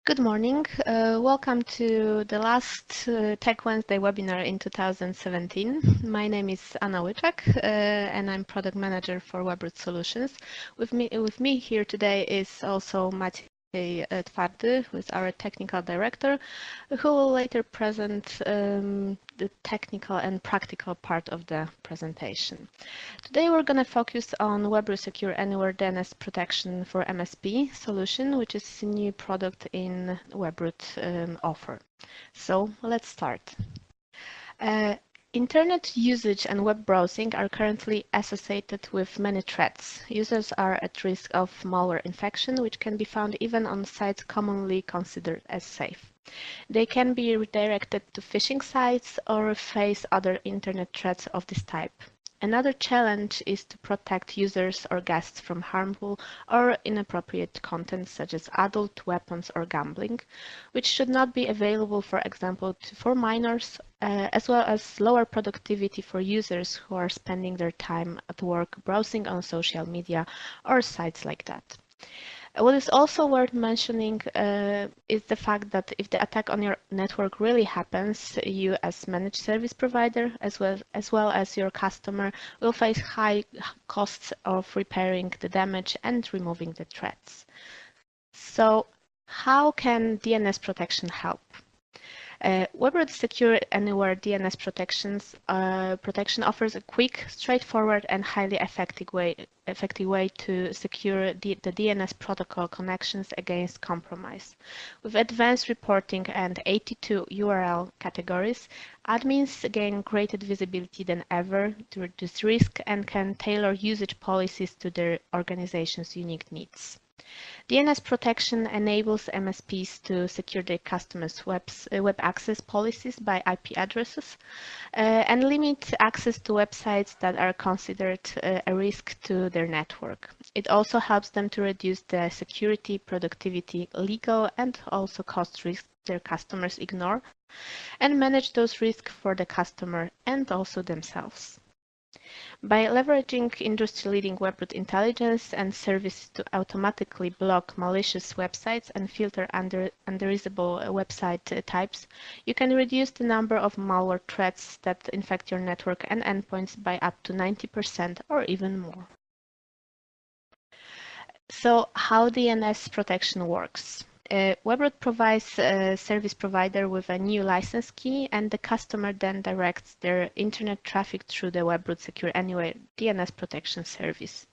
Good morning. Welcome to the last Tech Wednesday webinar in 2017. My name is Anna Łyczak, and I'm Product Manager for Webroot Solutions. With me here today is also Maciej Twardy, who is our Technical Director, who will later present the technical and practical part of the presentation. Today we're going to focus on Webroot Secure Anywhere DNS Protection for MSP solution, which is a new product in Webroot offer. So let's start. Internet usage and web browsing are currently associated with many threats. Users are at risk of malware infection, which can be found even on sites commonly considered as safe. They can be redirected to phishing sites or face other internet threats of this type. Another challenge is to protect users or guests from harmful or inappropriate content such as adult, weapons, or gambling, which should not be available, for example, for minors, as well as lower productivity for users who are spending their time at work browsing on social media or sites like that. What is also worth mentioning is the fact that if the attack on your network really happens, you as managed service provider, as well as your customer, will face high costs of repairing the damage and removing the threats. So how can DNS protection help? Webroot Secure Anywhere DNS protection offers a quick, straightforward, and highly effective way to secure the DNS protocol connections against compromise. With advanced reporting and 82 URL categories, admins gain greater visibility than ever to reduce risk and can tailor usage policies to their organization's unique needs. DNS protection enables MSPs to secure their customers' web access policies by IP addresses and limit access to websites that are considered a risk to their network. It also helps them to reduce the security, productivity, legal, and also cost risks their customers ignore and manage those risks for the customer and also themselves. By leveraging industry-leading Webroot intelligence and services to automatically block malicious websites and filter unreasonable website types, you can reduce the number of malware threats that infect your network and endpoints by up to 90% or even more. So how DNS protection works? Webroot provides a service provider with a new license key, and the customer then directs their internet traffic through the Webroot Secure Anywhere DNS protection service.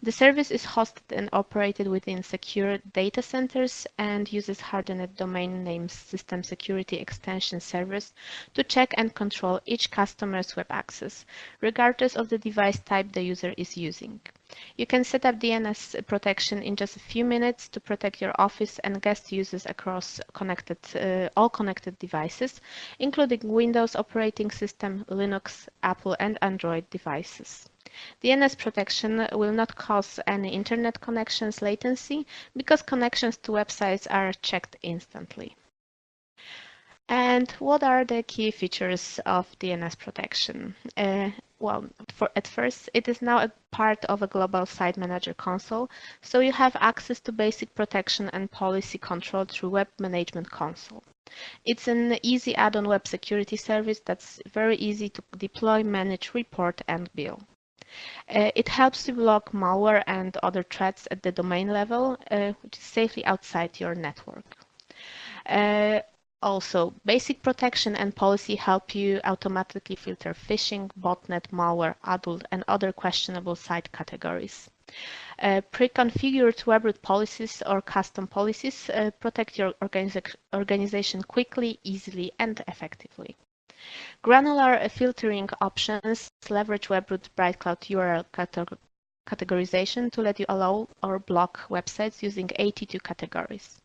The service is hosted and operated within secure data centers and uses hardened domain name system security extension servers to check and control each customer's web access, regardless of the device type the user is using. You can set up DNS protection in just a few minutes to protect your office and guest users across all connected devices, including Windows operating system, Linux, Apple, and Android devices. DNS protection will not cause any internet connections latency because connections to websites are checked instantly. And what are the key features of DNS protection? At first, it is now a part of a global site manager console, so you have access to basic protection and policy control through Web Management Console. It's an easy add-on web security service that's very easy to deploy, manage, report, and bill. It helps to block malware and other threats at the domain level, which is safely outside your network. Also, basic protection and policy help you automatically filter phishing, botnet, malware, adult, and other questionable site categories. Pre-configured Webroot policies or custom policies protect your organization quickly, easily, and effectively. Granular filtering options leverage Webroot BrightCloud URL categorization to let you allow or block websites using 82 categories.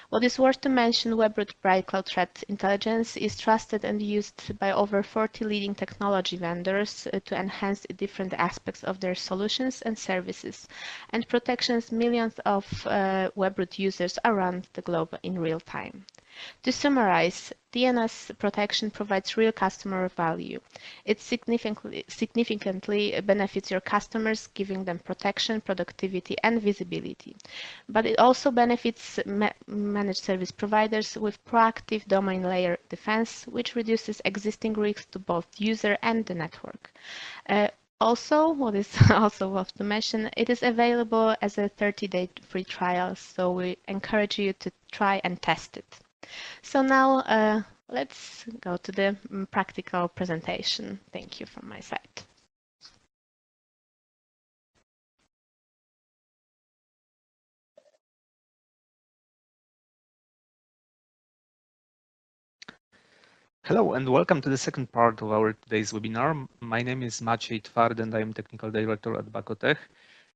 What is worth to mention, Webroot BrightCloud Threat Intelligence is trusted and used by over 40 leading technology vendors to enhance different aspects of their solutions and services and protections millions of Webroot users around the globe in real time. To summarize, DNS protection provides real customer value. It significantly benefits your customers, giving them protection, productivity, and visibility. But it also benefits managed service providers with proactive domain layer defense, which reduces existing risks to both user and the network. Also, what is also worth to mention, it is available as a 30-day free trial, so we encourage you to try and test it. So now let's go to the practical presentation. Thank you from my side. Hello and welcome to the second part of our today's webinar. My name is Maciej Tward and I am Technical Director at Bakotech.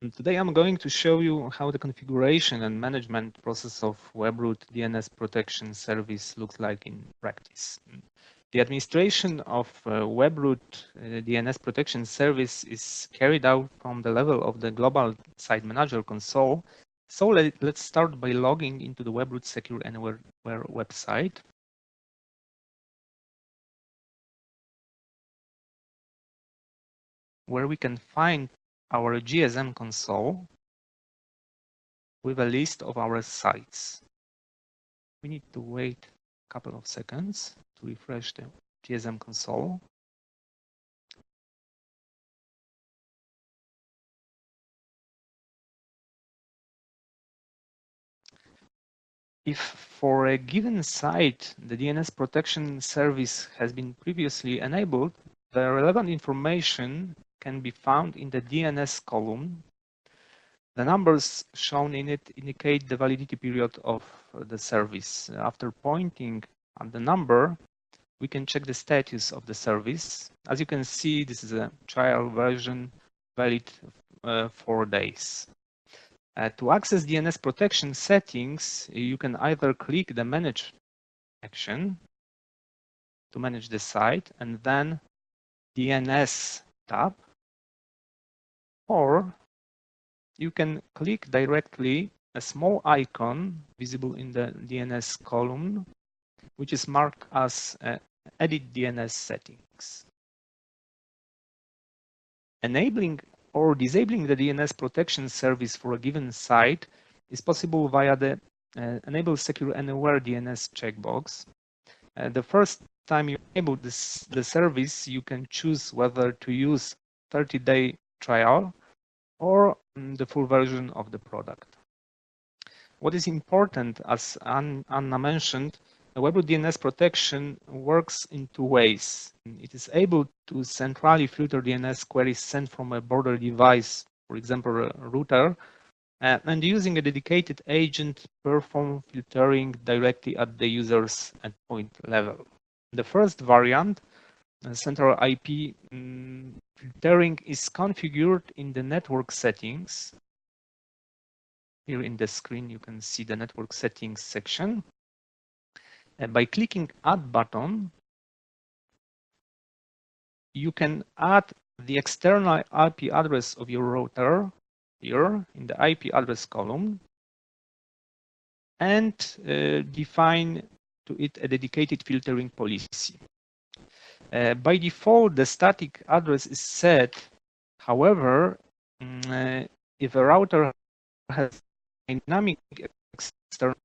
And today I'm going to show you how the configuration and management process of Webroot DNS Protection service looks like in practice. The administration of Webroot DNS Protection service is carried out from the level of the Global Site Manager console. So let's start by logging into the Webroot Secure Anywhere website. Where we can find our GSM console with a list of our sites. We need to wait a couple of seconds to refresh the GSM console. If for a given site the DNS protection service has been previously enabled, the relevant information can be found in the DNS column. The numbers shown in it indicate the validity period of the service. After pointing at the number, we can check the status of the service. As you can see, this is a trial version valid 4 days. To access DNS protection settings, you can either click the Manage action to manage the site and then DNS tab, or you can click directly a small icon visible in the DNS column, which is marked as Edit DNS Settings. Enabling or disabling the DNS protection service for a given site is possible via the Enable Secure Anywhere DNS checkbox. The first time you enable the service, you can choose whether to use 30-day trial or the full version of the product. What is important, as Anna mentioned, Webroot DNS protection works in 2 ways. It is able to centrally filter DNS queries sent from a border device, for example, a router, and using a dedicated agent perform filtering directly at the user's endpoint level. The first variant, central IP filtering, is configured in the network settings. Here in the screen, you can see the network settings section. By clicking Add button, you can add the external IP address of your router here in the IP address column and define to it a dedicated filtering policy. By default, the static address is set. However, if a router has dynamic external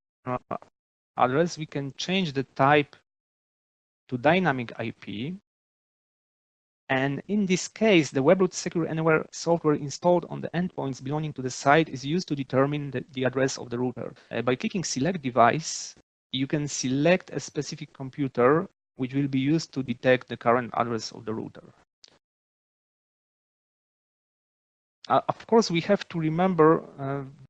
address, we can change the type to dynamic IP. And in this case, the Webroot Secure Anywhere software installed on the endpoints belonging to the site is used to determine the address of the router. By clicking Select Device, you can select a specific computer which will be used to detect the current address of the router. Of course, we have to remember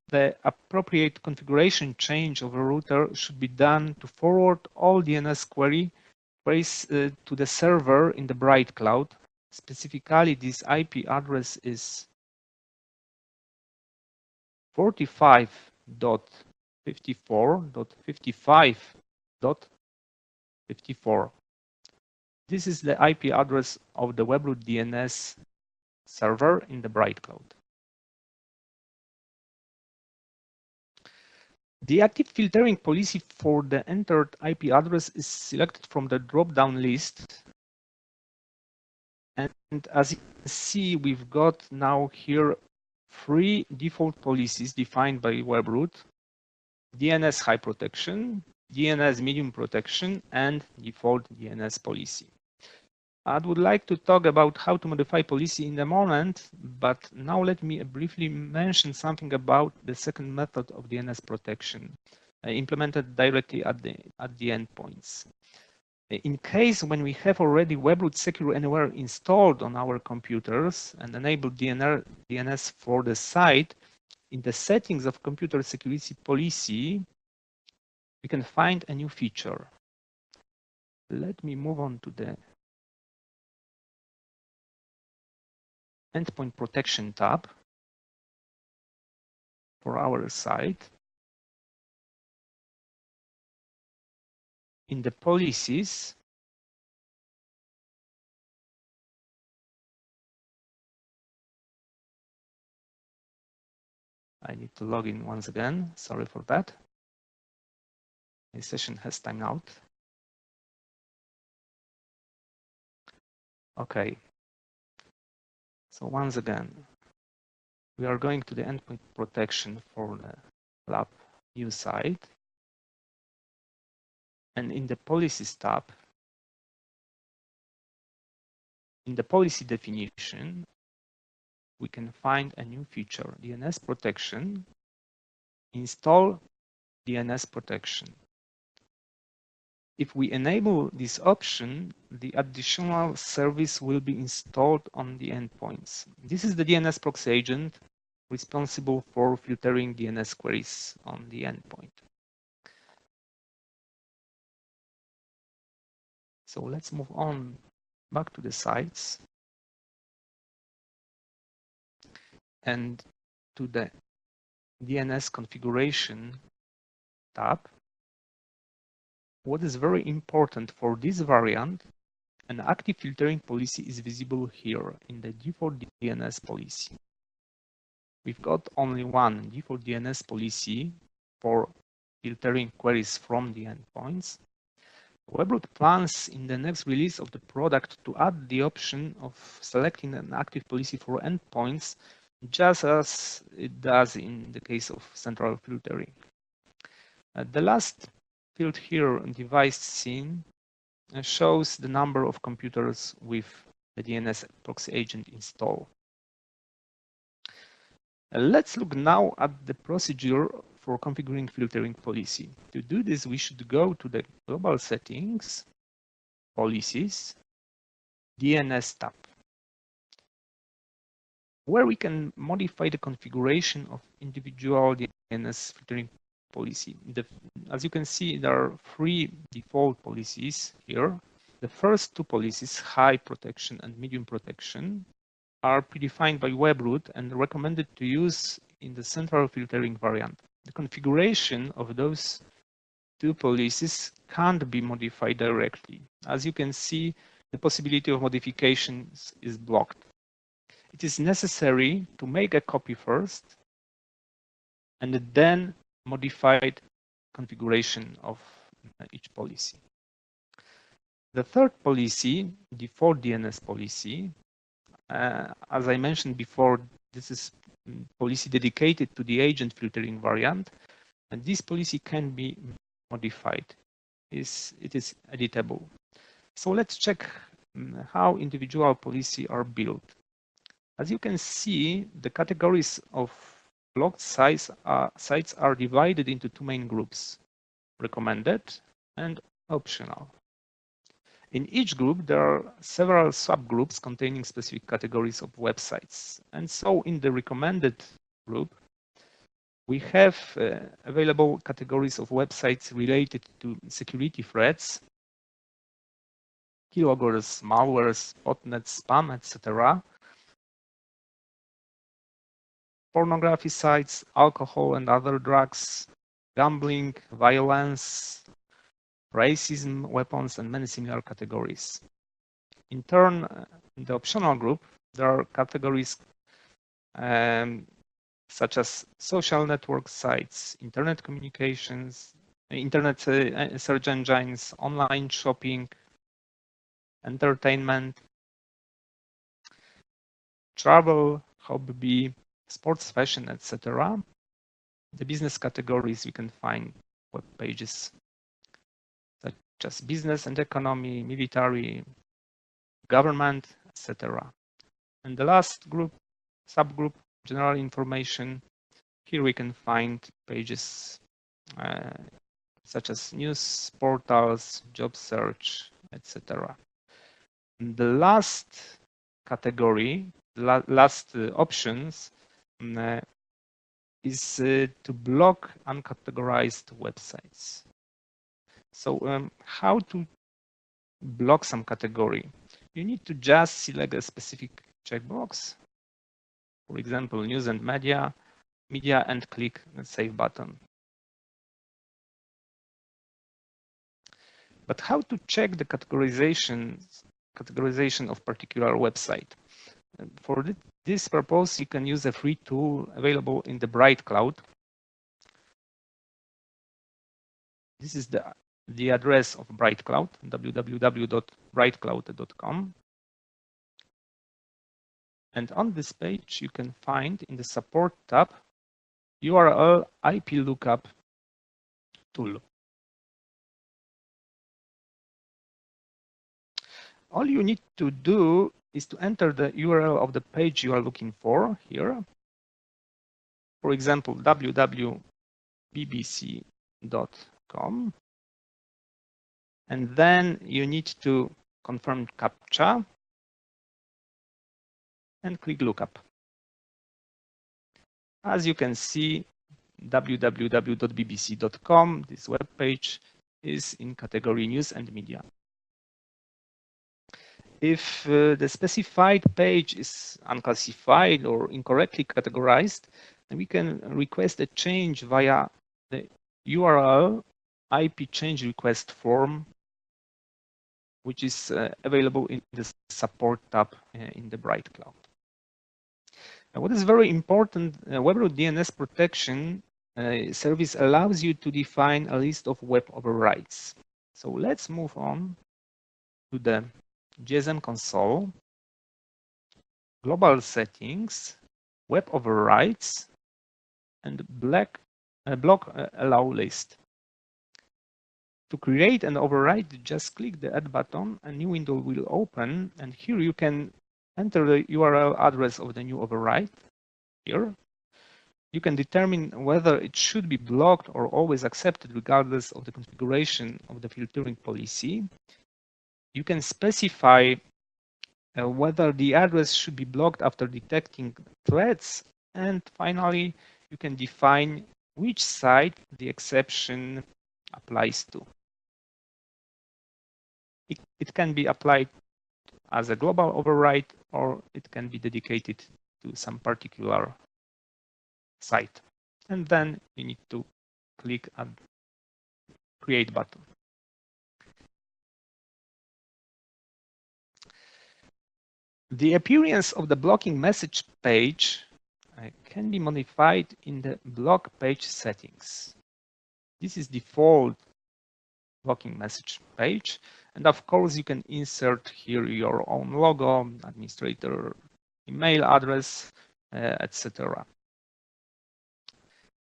the appropriate configuration change of a router should be done to forward all DNS queries to the server in the Bright Cloud. Specifically, this IP address is 45.54.55.54. This is the IP address of the Webroot DNS server in the Bright Cloud. The active filtering policy for the entered IP address is selected from the drop-down list. And as you can see, we've got now here 3 default policies defined by Webroot: DNS high protection, DNS medium protection, and default DNS policy. I would like to talk about how to modify policy in a moment, but now let me briefly mention something about the second method of DNS protection, implemented directly at the endpoints. In case when we have already Webroot Secure Anywhere installed on our computers and enabled DNS for the site, in the settings of computer security policy, we can find a new feature. Let me move on to the Endpoint Protection tab for our site. In the policies, I need to log in once again. Sorry for that. My session has timed out. Okay. So once again, we are going to the endpoint protection for the lab new site. And in the policies tab, in the policy definition, we can find a new feature, DNS protection. Install DNS protection. If we enable this option, the additional service will be installed on the endpoints. This is the DNS proxy agent responsible for filtering DNS queries on the endpoint. So let's move on back to the sites and to the DNS configuration tab. What is very important for this variant, an active filtering policy is visible here in the default DNS policy. We've got only one default DNS policy for filtering queries from the endpoints. Webroot plans in the next release of the product to add the option of selecting an active policy for endpoints, just as it does in the case of central filtering. The last field here, device scene, shows the number of computers with the DNS proxy agent installed. Let's look now at the procedure for configuring filtering policy. To do this, we should go to the Global Settings, Policies, DNS tab, where we can modify the configuration of individual DNS filtering policy. As you can see, there are 3 default policies here. The first 2 policies, high protection and medium protection, are predefined by Webroot and recommended to use in the central filtering variant. The configuration of those 2 policies can't be modified directly. As you can see, the possibility of modifications is blocked. It is necessary to make a copy first and then modified configuration of each policy. The third policy, default DNS policy, as I mentioned before, this is policy dedicated to the agent filtering variant, and this policy can be modified. It is editable. So let's check how individual policies are built. As you can see, the categories of blocked sites are divided into 2 main groups: recommended and optional. In each group, there are several subgroups containing specific categories of websites. And so in the recommended group, we have available categories of websites related to security threats, keyloggers, malwares, botnets, spam, etc., pornography sites, alcohol and other drugs, gambling, violence, racism, weapons, and many similar categories. In turn, in the optional group, there are categories such as social network sites, internet communications, internet search engines, online shopping, entertainment, travel, hobby, sports, fashion, etc. The business categories, we can find web pages such as business and economy, military, government, etc. And the last group, subgroup, general information. Here we can find pages such as news portals, job search, etc. The last category, last options is to block uncategorized websites. So how to block some category? You need to just select a specific checkbox, for example, news and media, and click the Save button. But how to check the categorization of particular website? For this purpose, you can use a free tool available in the Bright Cloud. This is the address of Bright Cloud, www.brightcloud.com. And on this page, you can find in the Support tab URL IP lookup tool. All you need to do is to enter the URL of the page you are looking for here. For example, www.bbc.com. And then you need to confirm CAPTCHA and click Lookup. As you can see, www.bbc.com, this web page, is in category News and Media. If the specified page is unclassified or incorrectly categorized, then we can request a change via the URL IP change request form, which is available in the Support tab in the Bright Cloud. What is very important, Webroot DNS Protection service allows you to define a list of web overrides. So let's move on to the GSM console, global settings, web overrides, and block allow list. To create an override, just click the Add button, a new window will open, and here you can enter the URL address of the new override. Here, you can determine whether it should be blocked or always accepted regardless of the configuration of the filtering policy. You can specify whether the address should be blocked after detecting threats. And finally, you can define which site the exception applies to. It can be applied as a global override, or it can be dedicated to some particular site. And then you need to click on Create button. The appearance of the blocking message page can be modified in the block page settings. This is default blocking message page. And of course, you can insert here your own logo, administrator email address, etc.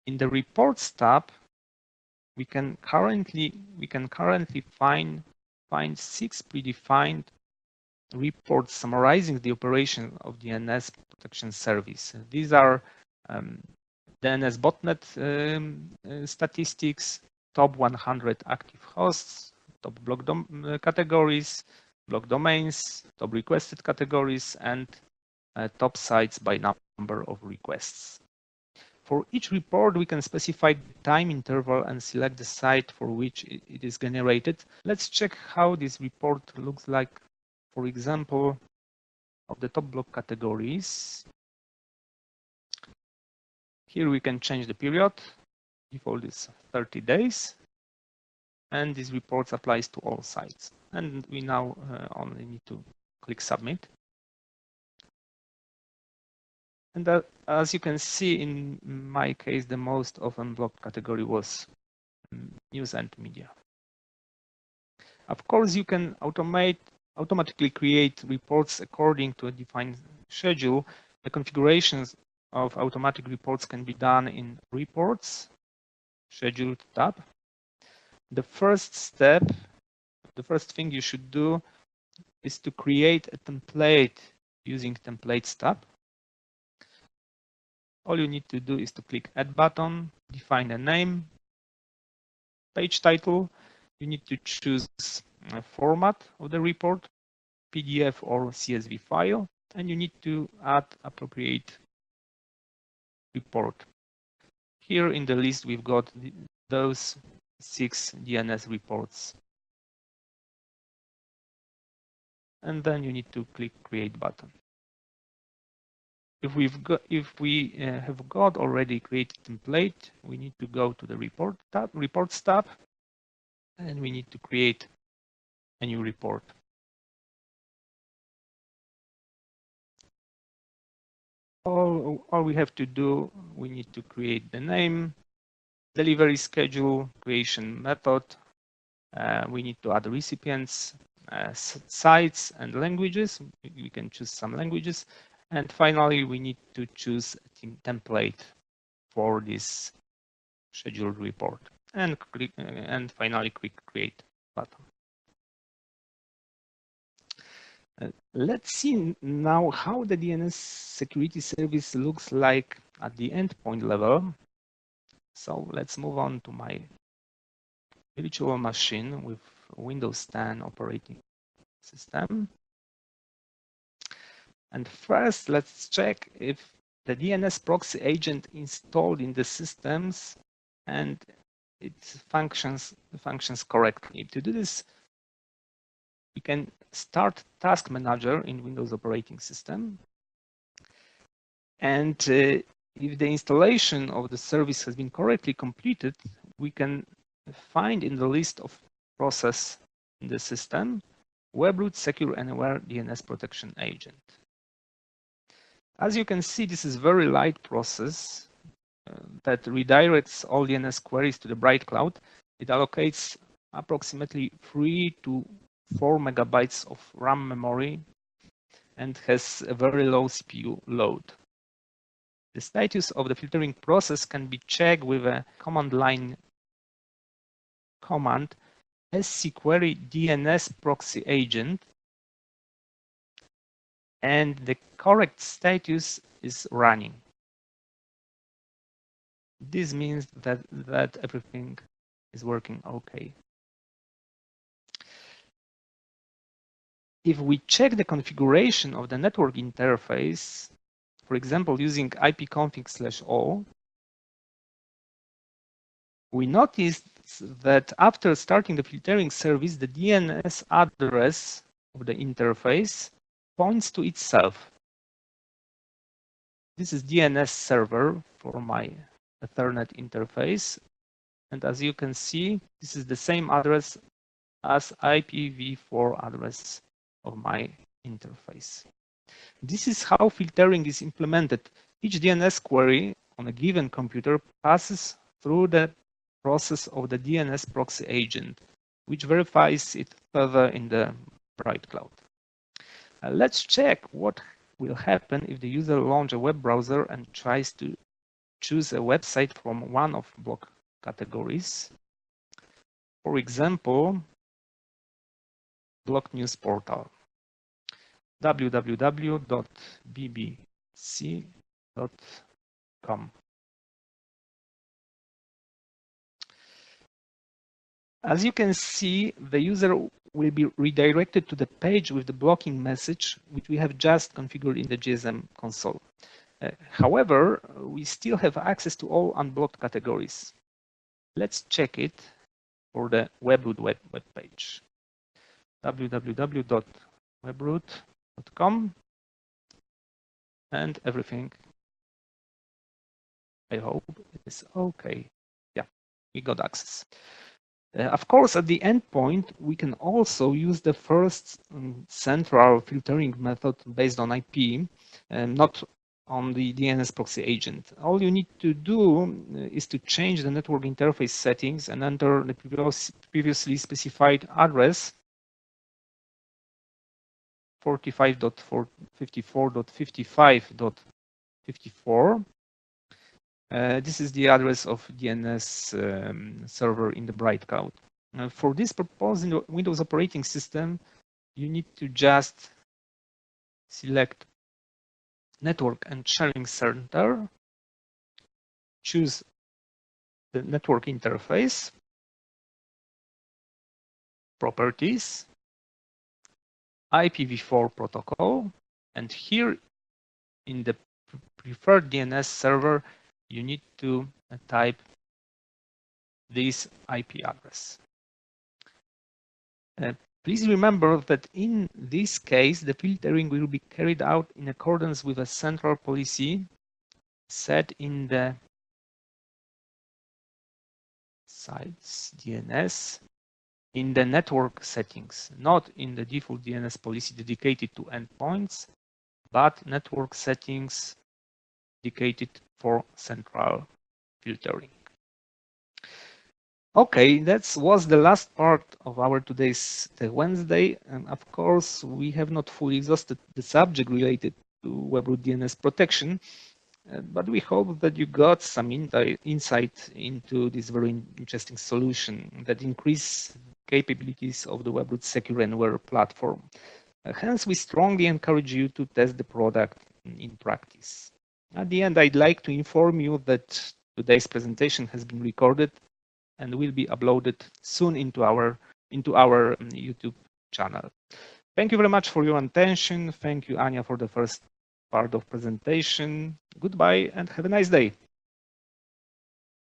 In the Reports tab, we can currently find 6 predefined reports summarizing the operation of the DNS protection service. These are DNS botnet statistics, top 100 active hosts, top block categories, block domains, top requested categories, and top sites by number of requests. For each report, we can specify the time interval and select the site for which it is generated. Let's check how this report looks like. For example, of the top block categories. Here we can change the period. Default is 30 days. And this report applies to all sites. And we now only need to click Submit. And as you can see, in my case, the most often blocked category was news and media. Of course, you can automatically create reports according to a defined schedule. The configurations of automatic reports can be done in Reports, Scheduled tab. The first step, the first thing you should do is to create a template using Templates tab. All you need to do is to click Add button, define a name, page title. You need to choose a format of the report, PDF or CSV file, and you need to add appropriate report. Here in the list, we've got those 6 DNS reports. And then you need to click Create button. If we have got already created template, we need to go to the Reports tab, and we need to create a new report. All we have to do, we need to create the name, delivery schedule, creation method. We need to add recipients, sites, and languages. We can choose some languages. And finally, we need to choose a template for this scheduled report. And finally, click Create button. Let's see now how the DNS security service looks like at the endpoint level. So let's move on to my virtual machine with Windows 10 operating system. And first, let's check if the DNS proxy agent installed in the systems and it functions correctly. To do this, we can start Task Manager in Windows operating system. And if the installation of the service has been correctly completed, we can find in the list of process in the system Webroot Secure Anywhere DNS Protection Agent. As you can see, this is a very light process that redirects all DNS queries to the Bright Cloud. It allocates approximately 3 to 4 megabytes of RAM memory and has a very low CPU load. The status of the filtering process can be checked with a command line command scquery DNS proxy agent, and the correct status is running. This means that everything is working okay. If we check the configuration of the network interface, for example, using ipconfig/o, we noticed that after starting the filtering service, the DNS address of the interface points to itself. This is DNS server for my Ethernet interface. And as you can see, this is the same address as IPv4 address of my interface. This is how filtering is implemented. Each DNS query on a given computer passes through the process of the DNS proxy agent, which verifies it further in the Bright Cloud. Let's check what will happen if the user launches a web browser and tries to choose a website from one of block categories. For example, block news portal, www.bbc.com. As you can see, the user will be redirected to the page with the blocking message, which we have just configured in the GSM console. However, we still have access to all unblocked categories. Let's check it for the Webroot web page, www.webroot.com, and everything, I hope, is okay. Yeah, we got access. Of course, at the endpoint, we can also use the first central filtering method based on IP, not on the DNS proxy agent. All you need to do is to change the network interface settings and enter the previously specified address 45.54.55.54. This is the address of DNS server in the Bright Cloud. For this purpose, in the Windows operating system, you need to just select Network and Sharing Center, choose the network interface, properties, IPv4 protocol, and here in the preferred DNS server, you need to type this IP address. Please remember that in this case, the filtering will be carried out in accordance with a central policy set in the sites DNS in the network settings, not in the default DNS policy dedicated to endpoints, but network settings dedicated for central filtering. Okay, that was the last part of our today's Wednesday. And of course, we have not fully exhausted the subject related to Webroot DNS protection, but we hope that you got some insight into this very interesting solution that increase capabilities of the Webroot Secure Anywhere platform. Hence, we strongly encourage you to test the product in practice. At the end, I'd like to inform you that today's presentation has been recorded and will be uploaded soon into our YouTube channel. Thank you very much for your attention. Thank you, Anya, for the first part of presentation. Goodbye and have a nice day.